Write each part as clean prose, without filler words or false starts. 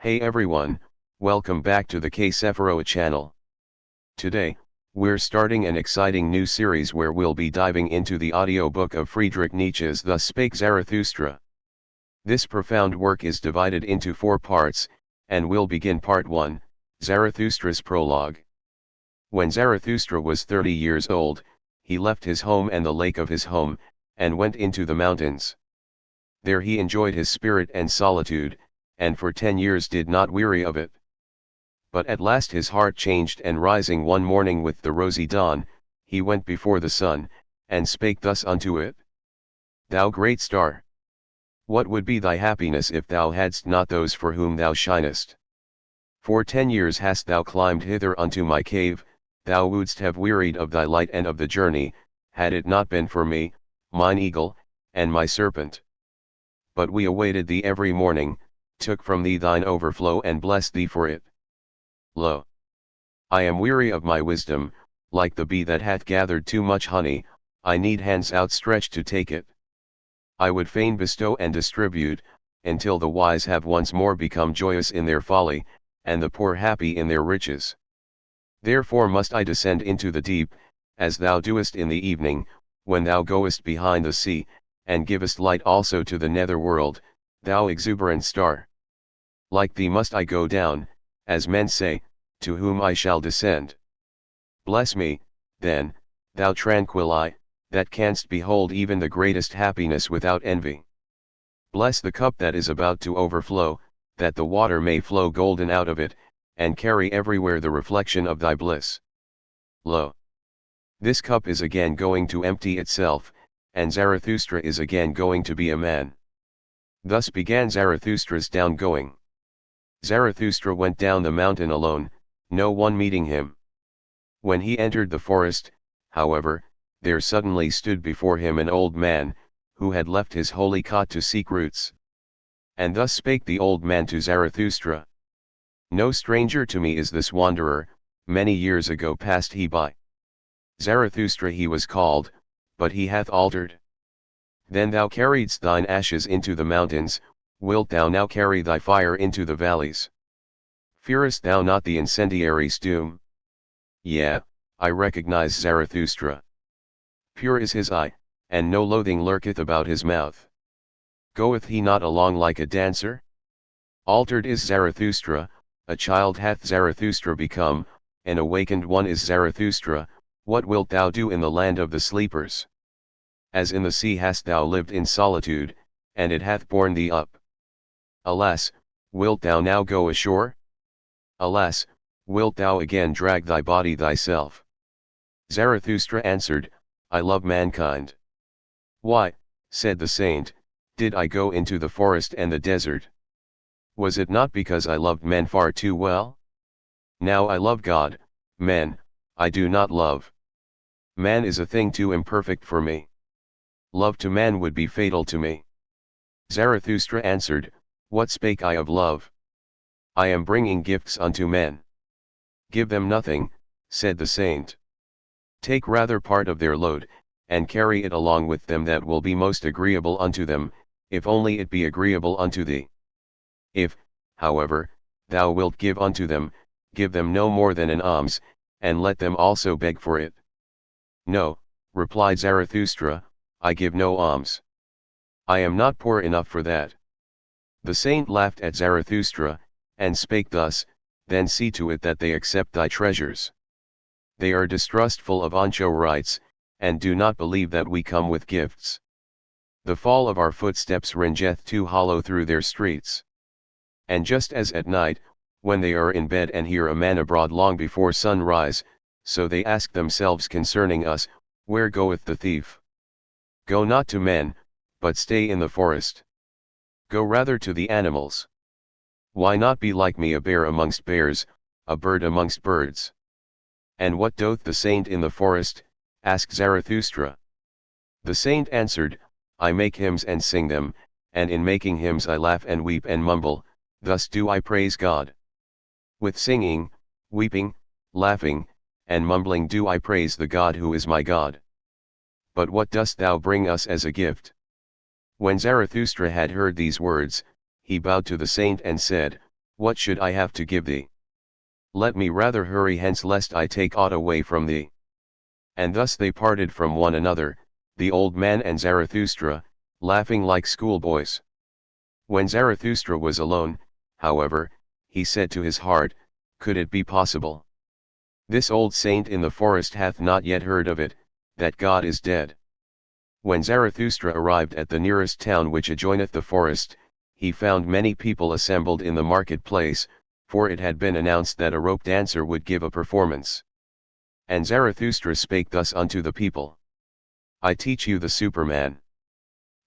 Hey everyone, welcome back to the K-Sephiroa channel. Today, we're starting an exciting new series where we'll be diving into the audiobook of Friedrich Nietzsche's Thus Spake Zarathustra. This profound work is divided into 4 parts, and we'll begin part 1, Zarathustra's prologue. When Zarathustra was 30 years old, he left his home and the lake of his home, and went into the mountains. There he enjoyed his spirit and solitude, and for 10 years did not weary of it. But at last his heart changed, and rising one morning with the rosy dawn, he went before the sun, and spake thus unto it: Thou great star! What would be thy happiness if thou hadst not those for whom thou shinest? For 10 years hast thou climbed hither unto my cave, thou wouldst have wearied of thy light and of the journey, had it not been for me, mine eagle, and my serpent. But we awaited thee every morning, took from thee thine overflow and blessed thee for it. Lo! I am weary of my wisdom, like the bee that hath gathered too much honey, I need hands outstretched to take it. I would fain bestow and distribute, until the wise have once more become joyous in their folly, and the poor happy in their riches. Therefore must I descend into the deep, as thou doest in the evening, when thou goest behind the sea, and givest light also to the nether world, thou exuberant star. Like thee must I go down, as men say, to whom I shall descend. Bless me, then, thou tranquil eye, that canst behold even the greatest happiness without envy. Bless the cup that is about to overflow, that the water may flow golden out of it, and carry everywhere the reflection of thy bliss. Lo! This cup is again going to empty itself, and Zarathustra is again going to be a man. Thus began Zarathustra's downgoing. Zarathustra went down the mountain alone, no one meeting him. When he entered the forest, however, there suddenly stood before him an old man, who had left his holy cot to seek roots. And thus spake the old man to Zarathustra: No stranger to me is this wanderer, many years ago passed he by. Zarathustra he was called, but he hath altered. Then thou carriedst thine ashes into the mountains, wilt thou now carry thy fire into the valleys? Fearest thou not the incendiary's doom? Yea, I recognize Zarathustra. Pure is his eye, and no loathing lurketh about his mouth. Goeth he not along like a dancer? Altered is Zarathustra, a child hath Zarathustra become, an awakened one is Zarathustra. What wilt thou do in the land of the sleepers? As in the sea hast thou lived in solitude, and it hath borne thee up. Alas, wilt thou now go ashore? Alas, wilt thou again drag thy body thyself? Zarathustra answered, I love mankind. Why, said the saint, did I go into the forest and the desert? Was it not because I loved men far too well? Now I love God, men, I do not love. Man is a thing too imperfect for me. Love to man would be fatal to me. Zarathustra answered, What spake I of love? I am bringing gifts unto men. Give them nothing, said the saint. Take rather part of their load, and carry it along with them that will be most agreeable unto them, if only it be agreeable unto thee. If, however, thou wilt give unto them, give them no more than an alms, and let them also beg for it. No, replied Zarathustra, I give no alms. I am not poor enough for that. The saint laughed at Zarathustra, and spake thus, Then see to it that they accept thy treasures. They are distrustful of anchorites, and do not believe that we come with gifts. The fall of our footsteps ringeth too hollow through their streets. And just as at night, when they are in bed and hear a man abroad long before sunrise, so they ask themselves concerning us, Where goeth the thief? Go not to men, but stay in the forest. Go rather to the animals. Why not be like me, a bear amongst bears, a bird amongst birds? And what doth the saint in the forest? Asked Zarathustra. The saint answered, I make hymns and sing them, and in making hymns I laugh and weep and mumble, thus do I praise God. With singing, weeping, laughing, and mumbling do I praise the God who is my God. But what dost thou bring us as a gift? When Zarathustra had heard these words, he bowed to the saint and said, What should I have to give thee? Let me rather hurry hence lest I take aught away from thee. And thus they parted from one another, the old man and Zarathustra, laughing like schoolboys. When Zarathustra was alone, however, he said to his heart, could it be possible? This old saint in the forest hath not yet heard of it, that God is dead. When Zarathustra arrived at the nearest town which adjoineth the forest, he found many people assembled in the market-place, for it had been announced that a rope dancer would give a performance. And Zarathustra spake thus unto the people. I teach you the Superman.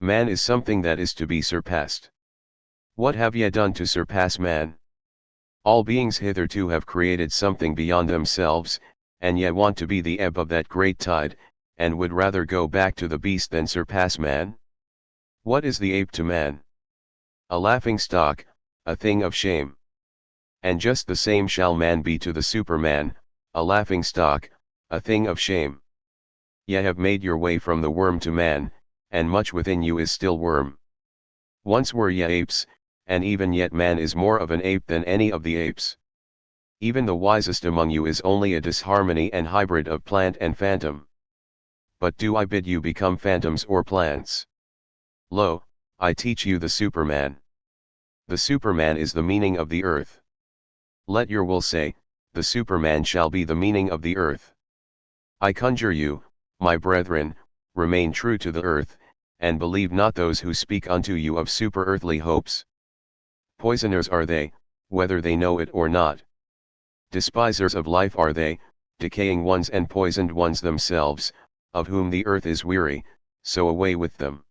Man is something that is to be surpassed. What have ye done to surpass man? All beings hitherto have created something beyond themselves, and ye want to be the ebb of that great tide, and would rather go back to the beast than surpass man? What is the ape to man? A laughing stock, a thing of shame. And just the same shall man be to the Superman, a laughing stock, a thing of shame. Ye have made your way from the worm to man, and much within you is still worm. Once were ye apes, and even yet man is more of an ape than any of the apes. Even the wisest among you is only a disharmony and hybrid of plant and phantom. But do I bid you become phantoms or plants? Lo, I teach you the Superman. The Superman is the meaning of the earth. Let your will say, the Superman shall be the meaning of the earth. I conjure you, my brethren, remain true to the earth, and believe not those who speak unto you of super-earthly hopes. Poisoners are they, whether they know it or not. Despisers of life are they, decaying ones and poisoned ones themselves, of whom the earth is weary, so away with them.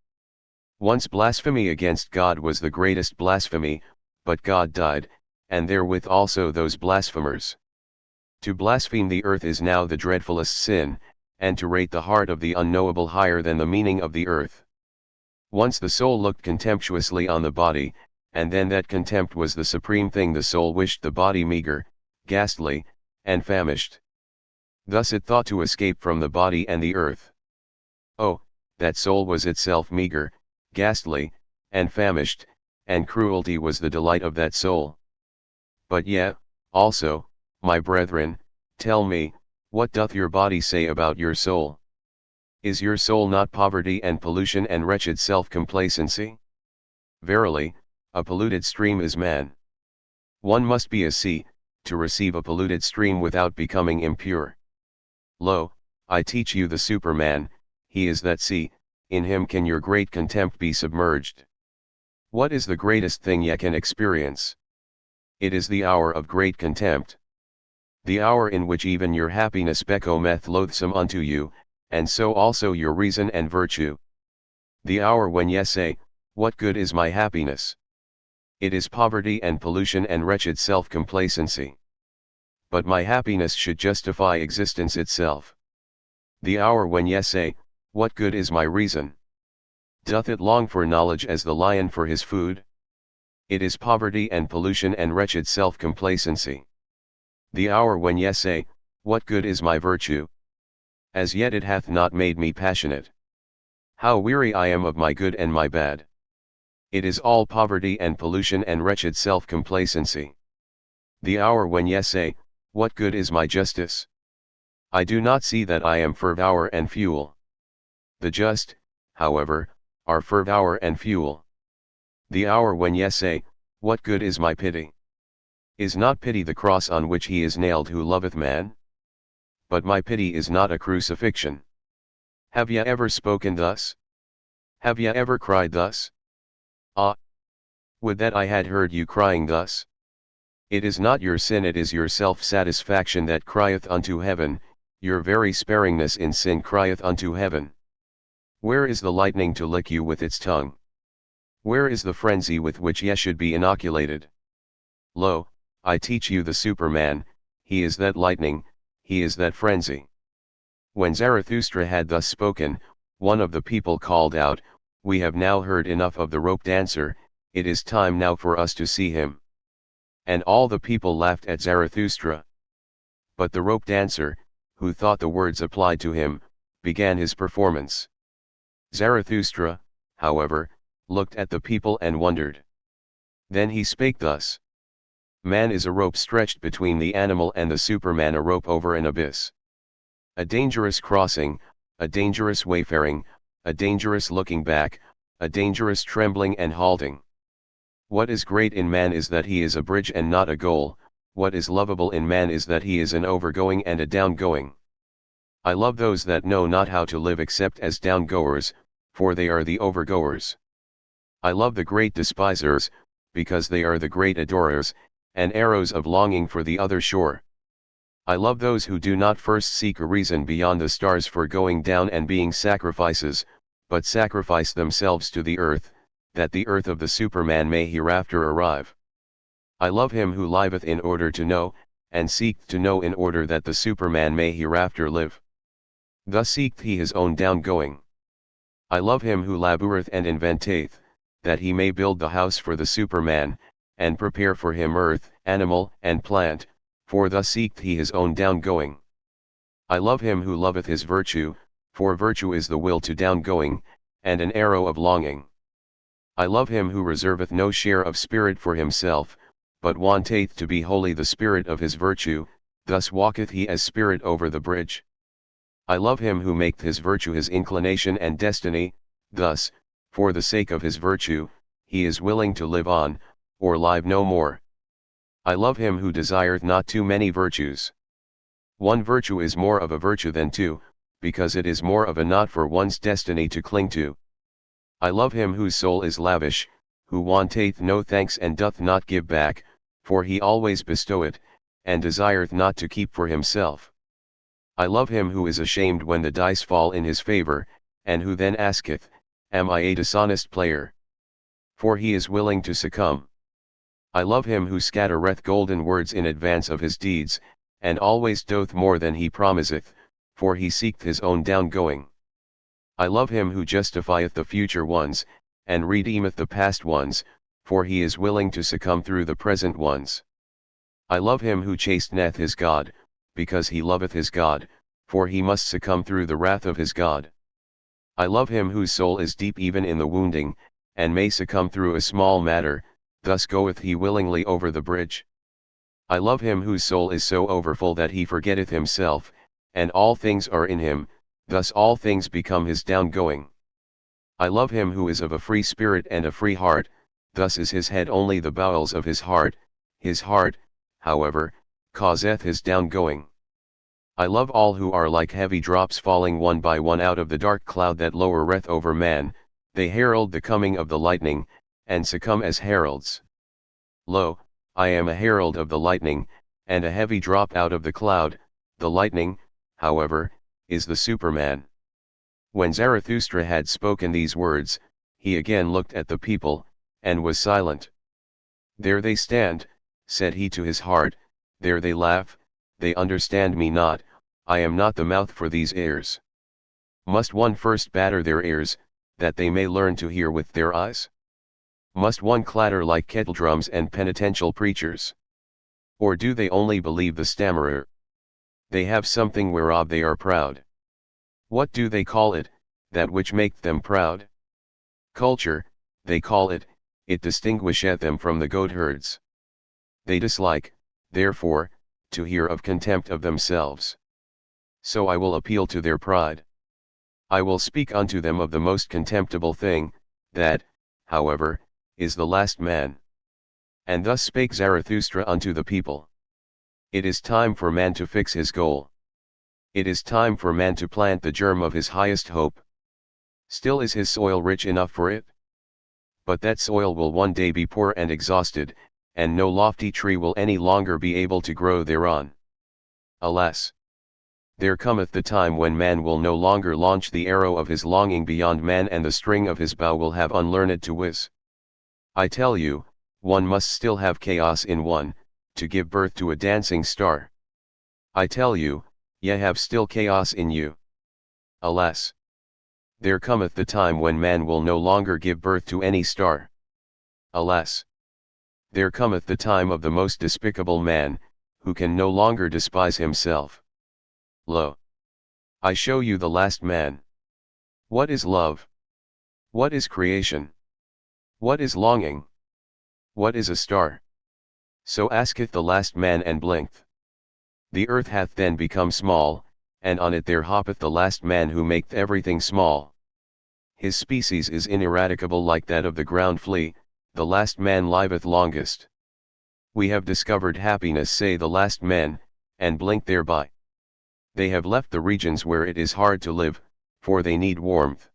Once blasphemy against God was the greatest blasphemy, but God died, and therewith also those blasphemers. To blaspheme the earth is now the dreadfulest sin, and to rate the heart of the unknowable higher than the meaning of the earth. Once the soul looked contemptuously on the body, and then that contempt was the supreme thing the soul wished the body meager, ghastly, and famished. Thus it thought to escape from the body and the earth. Oh, that soul was itself meager, ghastly, and famished, and cruelty was the delight of that soul. But yet, also, my brethren, tell me, what doth your body say about your soul? Is your soul not poverty and pollution and wretched self-complacency? Verily, a polluted stream is man. One must be a sea, to receive a polluted stream without becoming impure. Lo, I teach you the Superman, he is that sea, in him can your great contempt be submerged. What is the greatest thing ye can experience? It is the hour of great contempt. The hour in which even your happiness becometh loathsome unto you, and so also your reason and virtue. The hour when ye say, what good is my happiness? It is poverty and pollution and wretched self-complacency. But my happiness should justify existence itself. The hour when ye say, what good is my reason? Doth it long for knowledge as the lion for his food? It is poverty and pollution and wretched self-complacency. The hour when ye say, what good is my virtue? As yet it hath not made me passionate. How weary I am of my good and my bad. It is all poverty and pollution and wretched self-complacency. The hour when ye say, what good is my justice? I do not see that I am fervour and fuel. The just, however, are fervour and fuel. The hour when ye say, what good is my pity? Is not pity the cross on which he is nailed who loveth man? But my pity is not a crucifixion. Have ye ever spoken thus? Have ye ever cried thus? Ah! Would that I had heard you crying thus! It is not your sin, it is your self-satisfaction that crieth unto heaven, your very sparingness in sin crieth unto heaven. Where is the lightning to lick you with its tongue? Where is the frenzy with which ye should be inoculated? Lo, I teach you the Superman, he is that lightning, he is that frenzy. When Zarathustra had thus spoken, one of the people called out, we have now heard enough of the rope dancer, it is time now for us to see him. And all the people laughed at Zarathustra. But the rope dancer, who thought the words applied to him, began his performance. Zarathustra, however, looked at the people and wondered. Then he spake thus. Man is a rope stretched between the animal and the Superman, a rope over an abyss. A dangerous crossing, a dangerous wayfaring, a dangerous looking back, a dangerous trembling and halting. What is great in man is that he is a bridge and not a goal. What is lovable in man is that he is an overgoing and a downgoing. I love those that know not how to live except as downgoers, for they are the overgoers. I love the great despisers, because they are the great adorers, and arrows of longing for the other shore. I love those who do not first seek a reason beyond the stars for going down and being sacrifices, but sacrifice themselves to the earth, that the earth of the Superman may hereafter arrive. I love him who liveth in order to know, and seeketh to know in order that the Superman may hereafter live. Thus seeketh he his own downgoing. I love him who laboureth and inventeth, that he may build the house for the Superman, and prepare for him earth, animal, and plant, for thus seeketh he his own downgoing. I love him who loveth his virtue, for virtue is the will to downgoing, and an arrow of longing. I love him who reserveth no share of spirit for himself, but wanteth to be wholly the spirit of his virtue, thus walketh he as spirit over the bridge. I love him who maketh his virtue his inclination and destiny, thus, for the sake of his virtue, he is willing to live on, or live no more. I love him who desireth not too many virtues. One virtue is more of a virtue than two, because it is more of a knot for one's destiny to cling to. I love him whose soul is lavish, who wanteth no thanks and doth not give back, for he always bestoweth, and desireth not to keep for himself. I love him who is ashamed when the dice fall in his favor, and who then asketh, Am I a dishonest player? For he is willing to succumb. I love him who scattereth golden words in advance of his deeds, and always doth more than he promiseth, for he seeketh his own downgoing. I love him who justifieth the future ones, and redeemeth the past ones, for he is willing to succumb through the present ones. I love him who chasteneth his God, because he loveth his God, for he must succumb through the wrath of his God. I love him whose soul is deep even in the wounding, and may succumb through a small matter, thus goeth he willingly over the bridge. I love him whose soul is so overfull that he forgetteth himself, and all things are in him, thus all things become his downgoing. I love him who is of a free spirit and a free heart, thus is his head only the bowels of his heart, however, causeth his downgoing. I love all who are like heavy drops falling one by one out of the dark cloud that lowereth over man, they herald the coming of the lightning, and succumb as heralds. Lo, I am a herald of the lightning, and a heavy drop out of the cloud. The lightning, however, is the Superman. When Zarathustra had spoken these words, he again looked at the people, and was silent. There they stand, said he to his heart, there they laugh, they understand me not, I am not the mouth for these ears. Must one first batter their ears, that they may learn to hear with their eyes? Must one clatter like kettledrums and penitential preachers? Or do they only believe the stammerer? They have something whereof they are proud. What do they call it, that which maketh them proud? Culture, they call it, it distinguisheth them from the goatherds. They dislike, therefore, to hear of contempt of themselves. So I will appeal to their pride. I will speak unto them of the most contemptible thing, that, however, is the last man. And thus spake Zarathustra unto the people. It is time for man to fix his goal. It is time for man to plant the germ of his highest hope. Still is his soil rich enough for it? But that soil will one day be poor and exhausted, and no lofty tree will any longer be able to grow thereon. Alas! There cometh the time when man will no longer launch the arrow of his longing beyond man, and the string of his bow will have unlearned to whiz. I tell you, one must still have chaos in one, to give birth to a dancing star. I tell you, ye have still chaos in you. Alas! There cometh the time when man will no longer give birth to any star. Alas! There cometh the time of the most despicable man, who can no longer despise himself. Lo! I show you the last man. What is love? What is creation? What is longing? What is a star? So asketh the last man and blinketh. The earth hath then become small, and on it there hoppeth the last man who maketh everything small. His species is ineradicable like that of the ground flea, the last man liveth longest. We have discovered happiness, say the last men, and blink thereby. They have left the regions where it is hard to live, for they need warmth.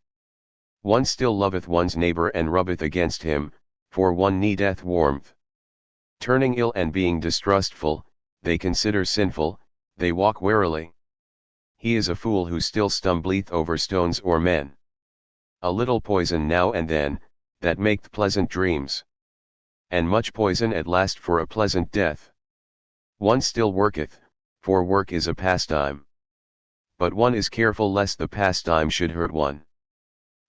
One still loveth one's neighbor and rubbeth against him, for one needeth warmth. Turning ill and being distrustful, they consider sinful, they walk warily. He is a fool who still stumbleth over stones or men. A little poison now and then, that maketh pleasant dreams. And much poison at last for a pleasant death. One still worketh, for work is a pastime. But one is careful lest the pastime should hurt one.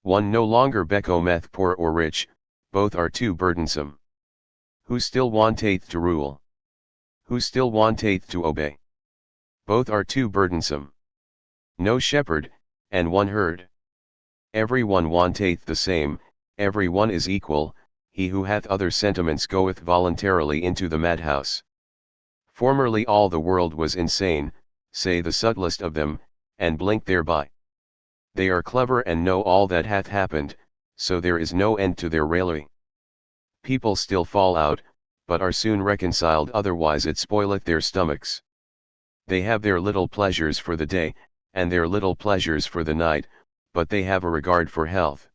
One no longer becometh poor or rich, both are too burdensome. Who still wanteth to rule? Who still wanteth to obey? Both are too burdensome. No shepherd, and one herd. Every one wanteth the same, every one is equal, he who hath other sentiments goeth voluntarily into the madhouse. Formerly all the world was insane, say the subtlest of them, and blink thereby. They are clever and know all that hath happened, so there is no end to their raillery. People still fall out, but are soon reconciled, otherwise it spoileth their stomachs. They have their little pleasures for the day, and their little pleasures for the night, but they have a regard for health.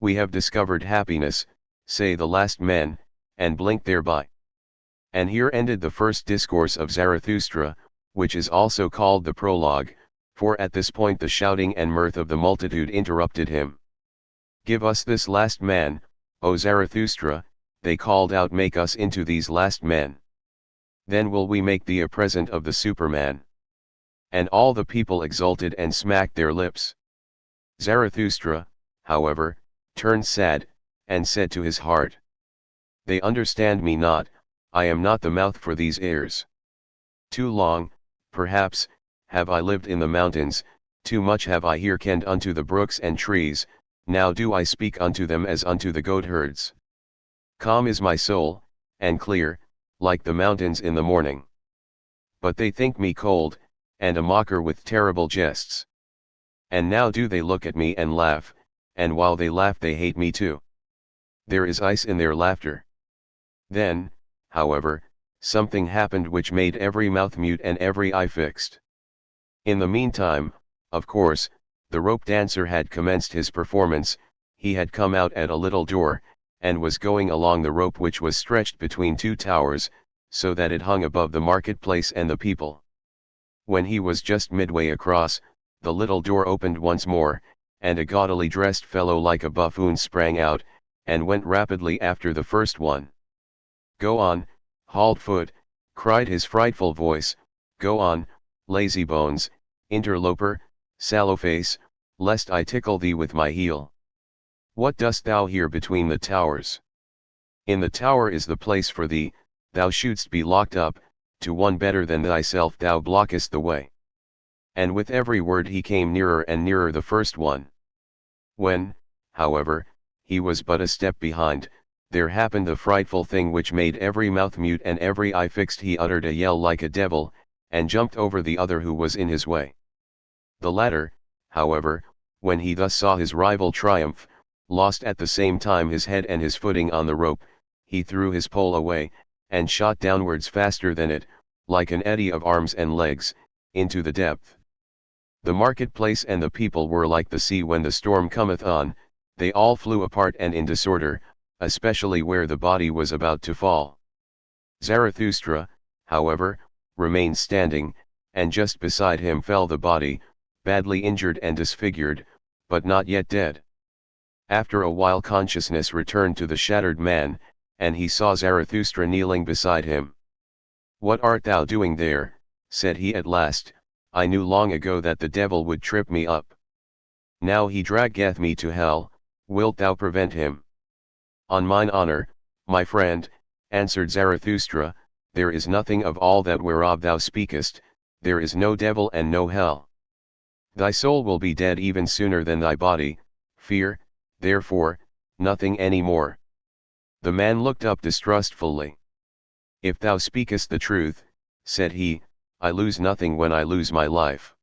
We have discovered happiness, say the last men, and blink thereby. And here ended the first discourse of Zarathustra, which is also called the prologue, for at this point the shouting and mirth of the multitude interrupted him. Give us this last man, O Zarathustra, they called out, make us into these last men. Then will we make thee a present of the Superman. And all the people exulted and smacked their lips. Zarathustra, however, turned sad, and said to his heart, they understand me not, I am not the mouth for these airs. Too long, perhaps, have I lived in the mountains, too much have I hearkened unto the brooks and trees, now do I speak unto them as unto the goatherds. Calm is my soul, and clear, like the mountains in the morning. But they think me cold, and a mocker with terrible jests. And now do they look at me and laugh, and while they laugh they hate me too. There is ice in their laughter. Then, however, something happened which made every mouth mute and every eye fixed. In the meantime, of course, the rope dancer had commenced his performance. He had come out at a little door, and was going along the rope which was stretched between two towers, so that it hung above the marketplace and the people. When he was just midway across, the little door opened once more, and a gaudily dressed fellow like a buffoon sprang out, and went rapidly after the first one. Go on, halt foot, cried his frightful voice, go on, lazy bones, interloper, sallow face, lest I tickle thee with my heel. What dost thou here between the towers? In the tower is the place for thee, thou shouldst be locked up, to one better than thyself thou blockest the way. And with every word he came nearer and nearer the first one. When, however, he was but a step behind, there happened the frightful thing which made every mouth mute and every eye fixed. He uttered a yell like a devil, and jumped over the other who was in his way. The latter, however, when he thus saw his rival triumph, lost at the same time his head and his footing on the rope. He threw his pole away, and shot downwards faster than it, like an eddy of arms and legs, into the depth. The marketplace and the people were like the sea when the storm cometh on, they all flew apart and in disorder, especially where the body was about to fall. Zarathustra, however, remained standing, and just beside him fell the body, badly injured and disfigured, but not yet dead. After a while consciousness returned to the shattered man, and he saw Zarathustra kneeling beside him. What art thou doing there? Said he at last. I knew long ago that the devil would trip me up. Now he draggeth me to hell, wilt thou prevent him? On mine honor, my friend, answered Zarathustra, there is nothing of all that whereof thou speakest, there is no devil and no hell. Thy soul will be dead even sooner than thy body, fear, therefore, nothing any more. The man looked up distrustfully. If thou speakest the truth, said he, I lose nothing when I lose my life.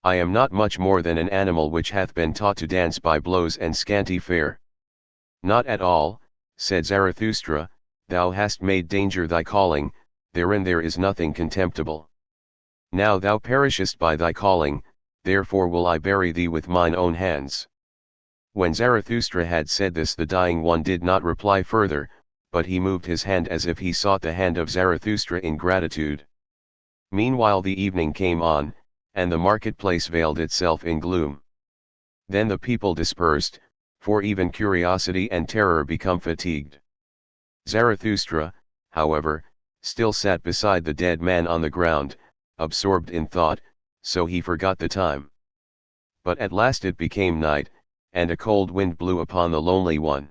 I am not much more than an animal which hath been taught to dance by blows and scanty fare. Not at all, said Zarathustra, thou hast made danger thy calling, therein there is nothing contemptible. Now thou perishest by thy calling, therefore will I bury thee with mine own hands. When Zarathustra had said this, the dying one did not reply further, but he moved his hand as if he sought the hand of Zarathustra in gratitude. Meanwhile the evening came on, and the marketplace veiled itself in gloom. Then the people dispersed, for even curiosity and terror become fatigued. Zarathustra, however, still sat beside the dead man on the ground, absorbed in thought, so he forgot the time. But at last it became night, and a cold wind blew upon the lonely one.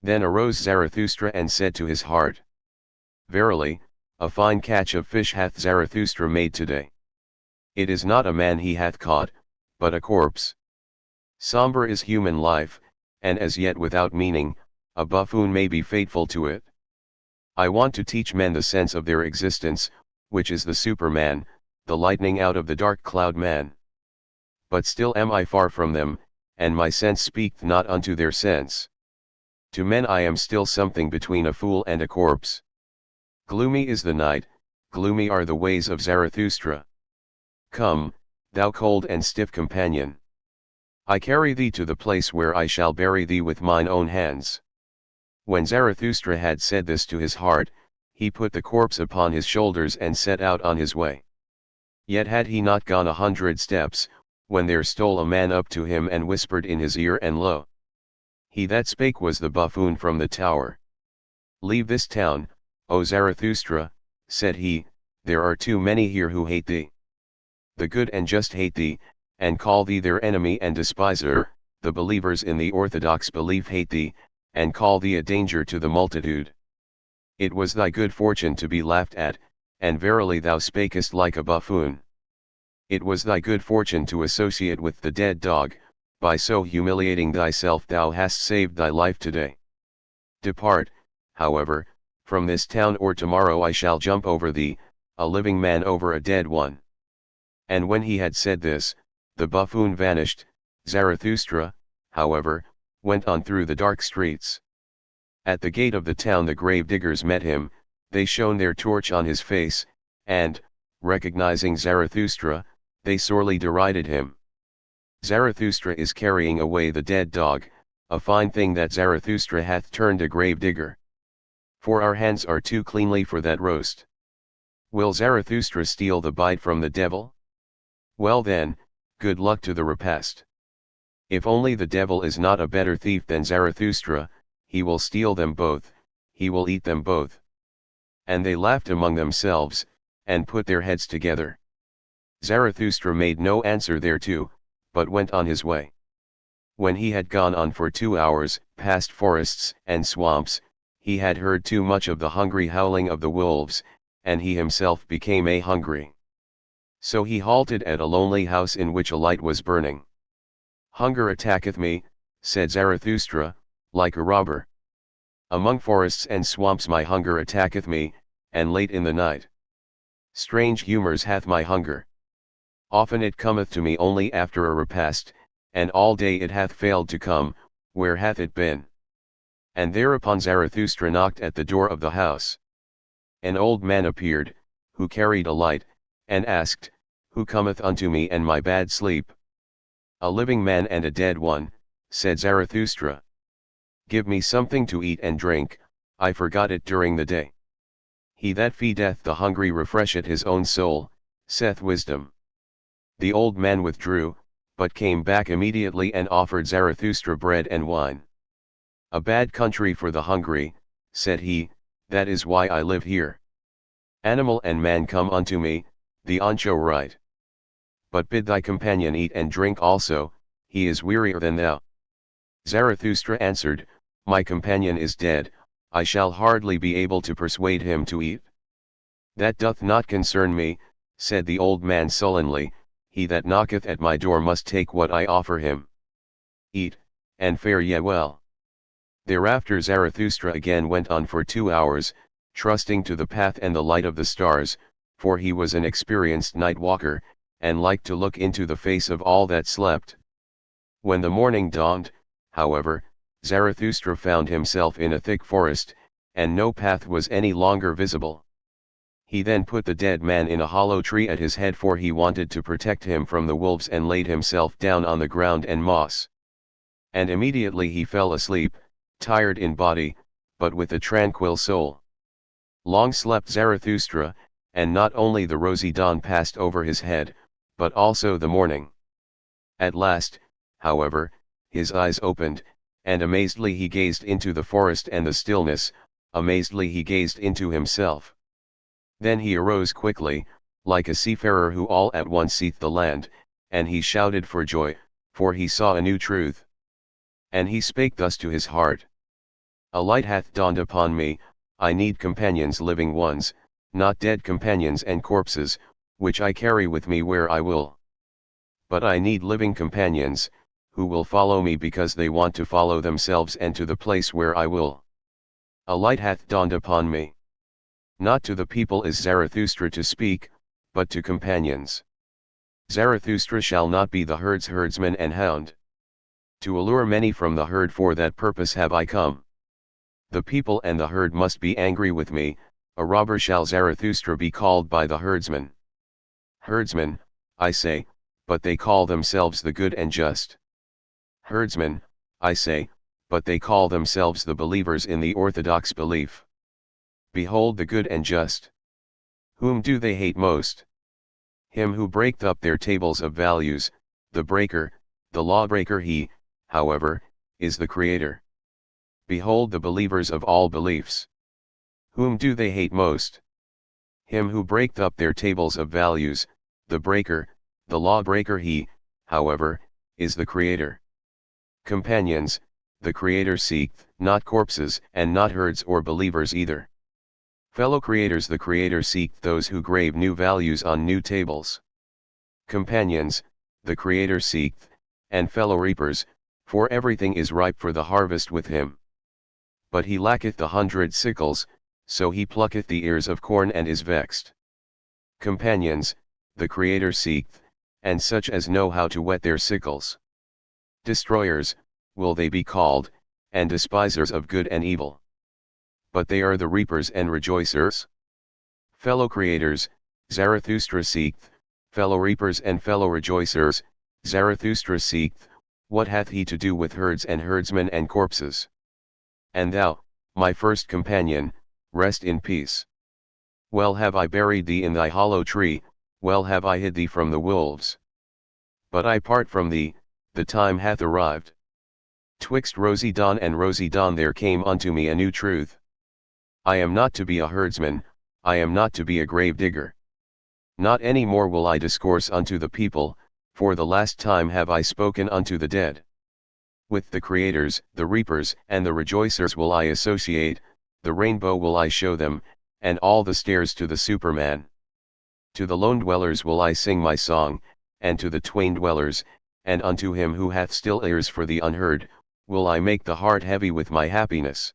Then arose Zarathustra and said to his heart, Verily, a fine catch of fish hath Zarathustra made today. It is not a man he hath caught, but a corpse. Sombre is human life, and as yet without meaning, a buffoon may be faithful to it. I want to teach men the sense of their existence, which is the Superman, the lightning out of the dark cloud man. But still am I far from them, and my sense speaketh not unto their sense. To men I am still something between a fool and a corpse. Gloomy is the night, gloomy are the ways of Zarathustra. Come, thou cold and stiff companion. I carry thee to the place where I shall bury thee with mine own hands. When Zarathustra had said this to his heart, he put the corpse upon his shoulders and set out on his way. Yet had he not gone 100 steps, when there stole a man up to him and whispered in his ear, and lo! He that spake was the buffoon from the tower. Leave this town, O Zarathustra, said he, there are too many here who hate thee. The good and just hate thee, and call thee their enemy and despiser, the believers in the orthodox belief hate thee, and call thee a danger to the multitude. It was thy good fortune to be laughed at, and verily thou spakest like a buffoon. It was thy good fortune to associate with the dead dog, by so humiliating thyself thou hast saved thy life today. Depart, however, from this town, or tomorrow I shall jump over thee, a living man over a dead one. And when he had said this, the buffoon vanished. Zarathustra, however, went on through the dark streets. At the gate of the town the grave diggers met him, they shone their torch on his face, and, recognizing Zarathustra, they sorely derided him. Zarathustra is carrying away the dead dog, a fine thing that Zarathustra hath turned a grave digger. For our hands are too cleanly for that roast. Will Zarathustra steal the bite from the devil? Well then, good luck to the repast. If only the devil is not a better thief than Zarathustra, he will steal them both, he will eat them both. And they laughed among themselves, and put their heads together. Zarathustra made no answer thereto, but went on his way. When he had gone on for 2 hours, past forests and swamps, he had heard too much of the hungry howling of the wolves, and he himself became hungry. So he halted at a lonely house in which a light was burning. Hunger attacketh me, said Zarathustra, like a robber. Among forests and swamps my hunger attacketh me, and late in the night. Strange humours hath my hunger. Often it cometh to me only after a repast, and all day it hath failed to come. Where hath it been? And thereupon Zarathustra knocked at the door of the house. An old man appeared, who carried a light, and asked, Who cometh unto me and my bad sleep? A living man and a dead one, said Zarathustra. Give me something to eat and drink, I forgot it during the day. He that feedeth the hungry refresheth his own soul, saith wisdom. The old man withdrew, but came back immediately and offered Zarathustra bread and wine. A bad country for the hungry, said he, that is why I live here. Animal and man come unto me, the Ancho right. But bid thy companion eat and drink also, he is wearier than thou. Zarathustra answered, My companion is dead, I shall hardly be able to persuade him to eat. That doth not concern me, said the old man sullenly, he that knocketh at my door must take what I offer him. Eat, and fare ye well. Thereafter Zarathustra again went on for 2 hours, trusting to the path and the light of the stars, for he was an experienced night walker, and liked to look into the face of all that slept. When the morning dawned, however, Zarathustra found himself in a thick forest, and no path was any longer visible. He then put the dead man in a hollow tree at his head, for he wanted to protect him from the wolves, and laid himself down on the ground and moss. And immediately he fell asleep, tired in body, but with a tranquil soul. Long slept Zarathustra, and not only the rosy dawn passed over his head, but also the morning. At last, however, his eyes opened, and amazedly he gazed into the forest and the stillness, amazedly he gazed into himself. Then he arose quickly, like a seafarer who all at once seeth the land, and he shouted for joy, for he saw a new truth. And he spake thus to his heart: A light hath dawned upon me, I need companions, living ones, not dead companions and corpses, which I carry with me where I will. But I need living companions, who will follow me because they want to follow themselves and to the place where I will. A light hath dawned upon me. Not to the people is Zarathustra to speak, but to companions. Zarathustra shall not be the herd's herdsman and hound. To allure many from the herd, for that purpose have I come. The people and the herd must be angry with me, a robber shall Zarathustra be called by the herdsman. Herdsmen, I say, but they call themselves the good and just. Herdsmen, I say, but they call themselves the believers in the orthodox belief. Behold the good and just. Whom do they hate most? Him who breaketh up their tables of values, the breaker, the lawbreaker. He, however, is the Creator. Behold the believers of all beliefs. Whom do they hate most? Him who breaketh up their tables of values, the breaker, the lawbreaker. He, however, is the Creator. Companions, the Creator seeketh, not corpses, and not herds or believers either. Fellow creators, the Creator seeketh those who grave new values on new tables. Companions, the Creator seeketh, and fellow reapers, for everything is ripe for the harvest with him. But he lacketh 100 sickles, so he plucketh the ears of corn and is vexed. Companions, the Creator seeketh, and such as know how to whet their sickles. Destroyers, will they be called, and despisers of good and evil. But they are the reapers and rejoicers. Fellow creators, Zarathustra seeketh, fellow reapers and fellow rejoicers, Zarathustra seeketh, what hath he to do with herds and herdsmen and corpses? And thou, my first companion, rest in peace. Well have I buried thee in thy hollow tree, well have I hid thee from the wolves. But I part from thee, the time hath arrived. Twixt rosy dawn and rosy dawn there came unto me a new truth. I am not to be a herdsman, I am not to be a grave digger. Not any more will I discourse unto the people, for the last time have I spoken unto the dead. With the creators, the reapers, and the rejoicers will I associate, the rainbow will I show them, and all the stairs to the Superman. To the lone dwellers will I sing my song, and to the twain dwellers, and unto him who hath still ears for the unheard, will I make the heart heavy with my happiness.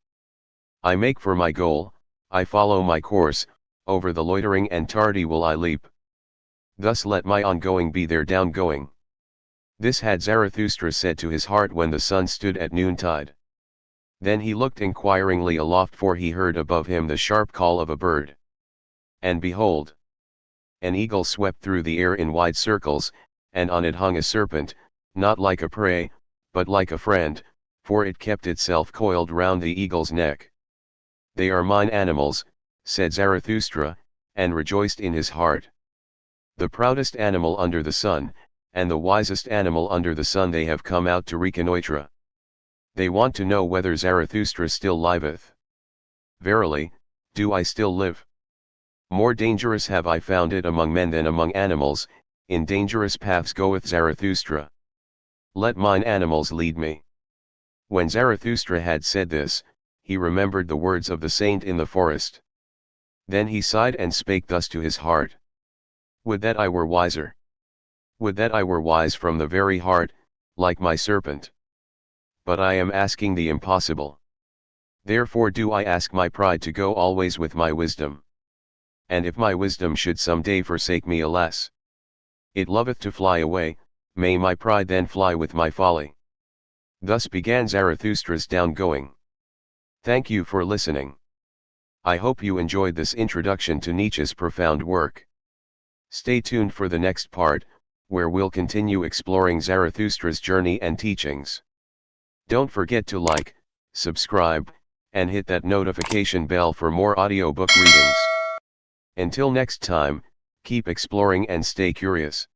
I make for my goal, I follow my course, over the loitering and tardy will I leap. Thus let my ongoing be their downgoing. This had Zarathustra said to his heart when the sun stood at noontide. Then he looked inquiringly aloft, for he heard above him the sharp call of a bird. And behold! An eagle swept through the air in wide circles, and on it hung a serpent, not like a prey, but like a friend, for it kept itself coiled round the eagle's neck. They are mine animals, said Zarathustra, and rejoiced in his heart. The proudest animal under the sun, and the wisest animal under the sun, they have come out to reconnoitre. They want to know whether Zarathustra still liveth. Verily, do I still live? More dangerous have I found it among men than among animals, in dangerous paths goeth Zarathustra. Let mine animals lead me. When Zarathustra had said this, he remembered the words of the saint in the forest. Then he sighed and spake thus to his heart. Would that I were wiser. Would that I were wise from the very heart, like my serpent. But I am asking the impossible. Therefore do I ask my pride to go always with my wisdom. And if my wisdom should some day forsake me, alas, it loveth to fly away, may my pride then fly with my folly. Thus began Zarathustra's downgoing. Thank you for listening. I hope you enjoyed this introduction to Nietzsche's profound work. Stay tuned for the next part, where we'll continue exploring Zarathustra's journey and teachings. Don't forget to like, subscribe, and hit that notification bell for more audiobook readings. Until next time, keep exploring and stay curious.